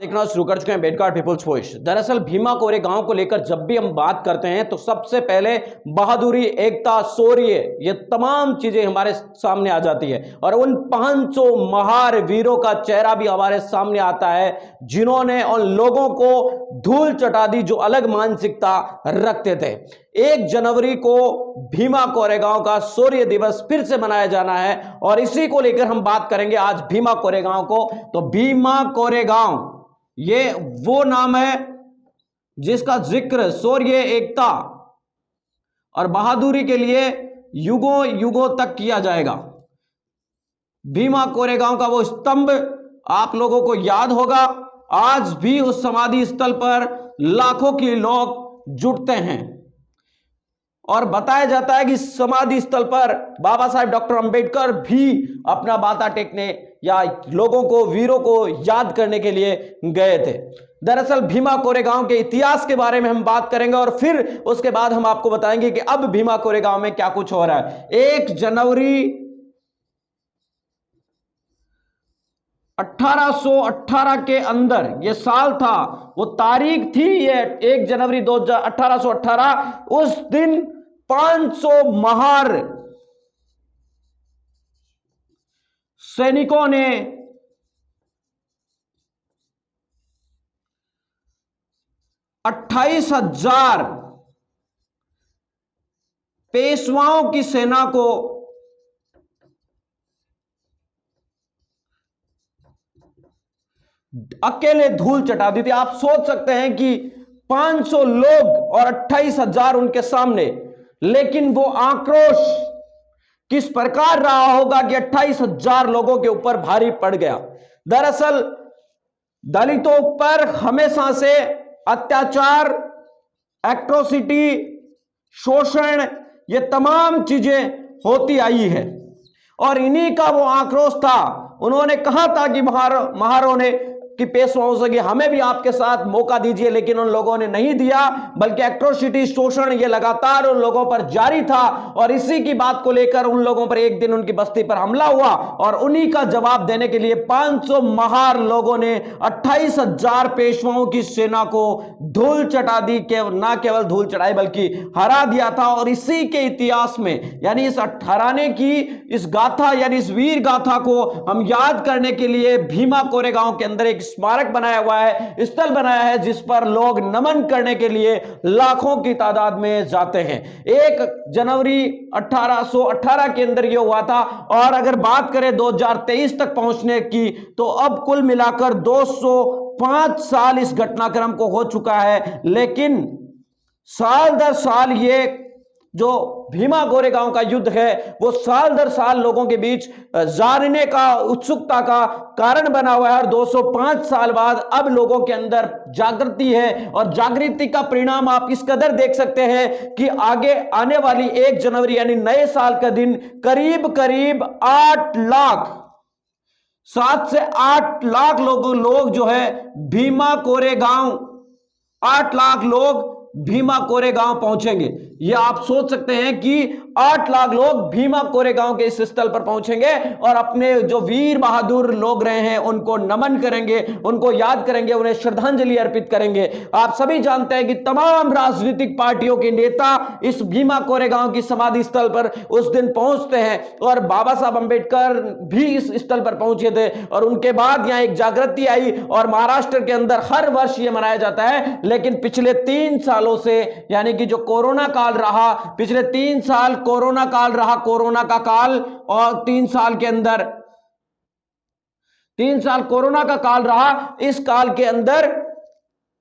देखना शुरू कर चुके हैं बेडकार पीपुल्स वॉइस। दरअसल भीमा कोरेगांव को लेकर जब भी हम बात करते हैं तो सबसे पहले बहादुरी, एकता, शौर्य, ये तमाम चीजें हमारे सामने आ जाती है और उन 500 महार वीरों का चेहरा भी हमारे सामने आता है जिन्होंने उन लोगों को धूल चटा दी जो अलग मानसिकता रखते थे। 1 जनवरी को भीमा कोरेगांव का शौर्य दिवस फिर से मनाया जाना है और इसी को लेकर हम बात करेंगे आज भीमा कोरेगांव को। तो भीमा कोरेगांव ये वो नाम है जिसका जिक्र शौर्य, एकता और बहादुरी के लिए युगों युगों तक किया जाएगा। भीमा कोरेगांव का वो स्तंभ आप लोगों को याद होगा, आज भी उस समाधि स्थल पर लाखों के लोग जुटते हैं और बताया जाता है कि समाधि स्थल पर बाबा साहब डॉक्टर अंबेडकर भी अपना माथा टेकने या लोगों को, वीरों को याद करने के लिए गए थे। दरअसल भीमा कोरेगांव के इतिहास के बारे में हम बात करेंगे और फिर उसके बाद हम आपको बताएंगे कि अब भीमा कोरेगांव में क्या कुछ हो रहा है। 1 जनवरी 1818 के अंदर ये साल था, वो तारीख थी ये 1 जनवरी 1818। उस दिन 500 महार सैनिकों ने 28,000 पेशवाओं की सेना को अकेले धूल चटा दी थी। आप सोच सकते हैं कि 500 लोग और 28,000 उनके सामने, लेकिन वो आक्रोश किस प्रकार रहा होगा कि 28,000 लोगों के ऊपर भारी पड़ गया। दरअसल दलितों पर हमेशा से अत्याचार, एट्रोसिटी, शोषण, ये तमाम चीजें होती आई है और इन्हीं का वो आक्रोश था। उन्होंने कहा था कि महारों ने कि पेशवाओं से कि हमें भी आपके साथ मौका दीजिए, लेकिन उन लोगों ने नहीं दिया, बल्कि एट्रोसिटी, शोषण ये लगातार उन लोगों पर जारी था और इसी की बात को लेकर उन लोगों पर एक दिन उनकी बस्ती पर हमला हुआ और उन्हीं का जवाब देने के लिए 500 महार लोगों ने 28,000 पेशवाओं की सेना को धूल चटा दी। ना केवल धूल चढ़ाई बल्कि हरा दिया था और इसी के इतिहास में, यानी इस हराने की इस गाथा, यानी इस वीर गाथा को हम याद करने के लिए भीमा कोरेगांव के अंदर एक स्मारक बनाया हुआ है, स्थल बनाया है जिस पर लोग नमन करने के लिए लाखों की तादाद में जाते हैं। 1 जनवरी 1818 के अंदर यह हुआ था और अगर बात करें 2023 तक पहुंचने की तो अब कुल मिलाकर 205 साल इस घटनाक्रम को हो चुका है। लेकिन साल दर साल ये जो भीमा कोरेगांव का युद्ध है वो साल दर साल लोगों के बीच जानने का, उत्सुकता का कारण बना हुआ है और 205 साल बाद अब लोगों के अंदर जागृति है और जागृति का परिणाम आप इस कदर देख सकते हैं कि आगे आने वाली 1 जनवरी यानी नए साल का दिन करीब करीब 7 से 8 लाख लोग जो है भीमा कोरेगांव, 8 लाख लोग भीमा कोरेगांव पहुंचेंगे। ये आप सोच सकते हैं कि 8 लाख लोग भीमा कोरेगांव के इस स्थल पर पहुंचेंगे और अपने जो वीर बहादुर लोग रहे हैं उनको नमन करेंगे, उनको याद करेंगे, उन्हें श्रद्धांजलि अर्पित करेंगे। आप सभी जानते हैं कि तमाम राजनीतिक पार्टियों के नेता इस भीमा कोरेगांव की समाधि स्थल पर उस दिन पहुंचते हैं और बाबा साहब अंबेडकर भी इस स्थल पर पहुंचे थे और उनके बाद यहां एक जागृति आई और महाराष्ट्र के अंदर हर वर्ष यह मनाया जाता है। लेकिन पिछले 3 सालों से, यानी कि जो कोरोना काल रहा, पिछले 3 साल कोरोना काल रहा, कोरोना का काल, और 3 साल के अंदर 3 साल कोरोना का काल रहा। इस काल के अंदर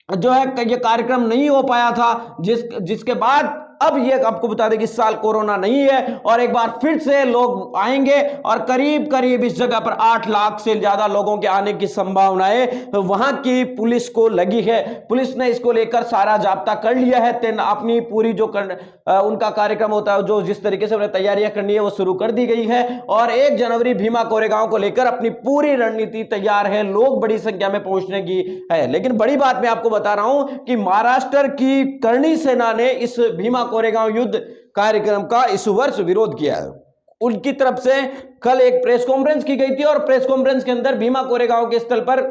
जो है ये कार्यक्रम नहीं हो पाया था, जिसके बाद अब ये आपको बता दें कि इस साल कोरोना नहीं है और एक बार फिर से लोग आएंगे और करीब करीब इस जगह पर 8 लाख से ज्यादा लोगों के आने की संभावनाएं वहां की पुलिस को लगी है। पुलिस ने इसको लेकर सारा जाब्ता कर लिया है, अपनी पूरी जो उनका कार्यक्रम होता है, जो जिस तरीके से उन्हें तैयारियां करनी है वो शुरू कर दी गई है और 1 जनवरी भीमा कोरेगांव को लेकर अपनी पूरी रणनीति तैयार है। लोग बड़ी संख्या में पहुंचने की है। लेकिन बड़ी बात मैं आपको बता रहा हूं कि महाराष्ट्र की करणी सेना ने इस भीमा कोरेगांव युद्ध कार्यक्रम का इस वर्ष विरोध किया है। उनकी तरफ से कल एक प्रेस कॉन्फ्रेंस की गई थी और प्रेस कॉन्फ्रेंस के अंदर भीमा कोरेगांव के स्थल पर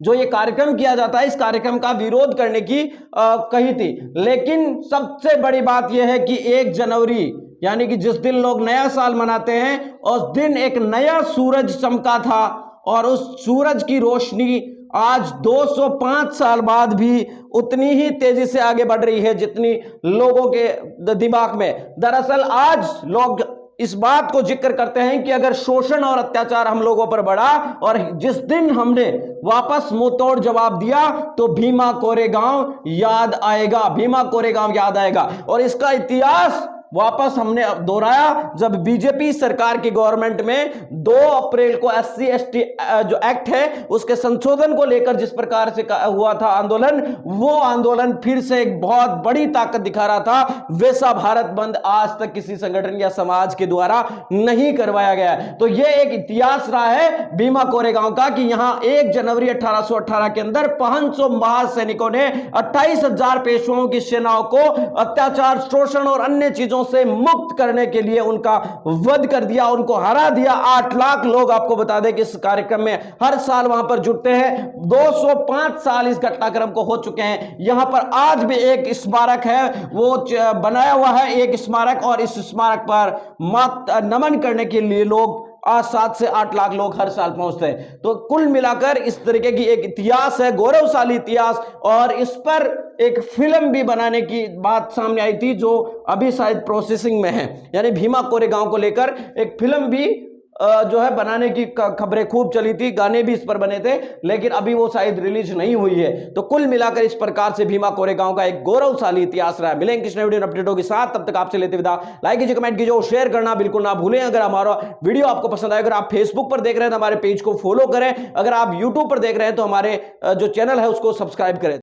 जो ये कार्यक्रम किया जाता है, इस कार्यक्रम का विरोध करने की कही थी। लेकिन सबसे बड़ी बात यह है कि 1 जनवरी यानी कि जिस दिन लोग नया साल मनाते हैं, उस दिन एक नया सूरज चमका था और उस सूरज की रोशनी आज 205 साल बाद भी उतनी ही तेजी से आगे बढ़ रही है जितनी लोगों के दिमाग में। दरअसल आज लोग इस बात को जिक्र करते हैं कि अगर शोषण और अत्याचार हम लोगों पर बढ़ा और जिस दिन हमने वापस मुंह तोड़ जवाब दिया तो भीमा कोरेगांव याद आएगा, भीमा कोरेगांव याद आएगा। और इसका इतिहास वापस हमने दोहराया जब बीजेपी सरकार की गवर्नमेंट में 2 अप्रैल को SC/ST जो एक्ट है उसके संशोधन को लेकर जिस प्रकार से हुआ था आंदोलन, वो आंदोलन फिर से एक बहुत बड़ी ताकत दिखा रहा था। वैसा भारत बंद आज तक किसी संगठन या समाज के द्वारा नहीं करवाया गया। तो यह एक इतिहास रहा है भीमा कोरेगांव का कि यहां 1 जनवरी 1818 के अंदर 500 महासैनिकों ने 28,000 पेशवाओं की सेनाओं को अत्याचार, शोषण और अन्य चीजों से मुक्त करने के लिए उनका वध कर दिया, उनको हरा दिया। 8 लाख लोग, आपको बता दें कि इस कार्यक्रम में हर साल वहां पर जुटते हैं। 205 साल इस घटनाक्रम को हो चुके हैं। यहां पर आज भी एक स्मारक है, वो बनाया हुआ है एक स्मारक, और इस स्मारक पर नमन करने के लिए लोग आज 7 से 8 लाख लोग हर साल पहुंचते हैं। तो कुल मिलाकर इस तरीके की एक इतिहास है, गौरवशाली इतिहास, और इस पर एक फिल्म भी बनाने की बात सामने आई थी जो अभी शायद प्रोसेसिंग में है। यानी भीमा कोरेगांव को लेकर एक फिल्म भी जो है बनाने की खबरें खूब चली थी, गाने भी इस पर बने थे, लेकिन अभी वो शायद रिलीज नहीं हुई है। तो कुल मिलाकर इस प्रकार से भीमा कोरेगांव का एक गौरवशाली इतिहास रहा है। मिलेंगे किसी नए वीडियो अपडेटों के साथ, तब तक आपसे लेते विदा। लाइक कीजिए, कमेंट कीजिए और शेयर करना बिल्कुल ना भूलें। अगर हमारा वीडियो आपको पसंद आए, अगर आप फेसबुक पर देख रहे हैं तो हमारे पेज को फॉलो करें, अगर आप यूट्यूब पर देख रहे हैं तो हमारे जो चैनल है उसको सब्सक्राइब करें।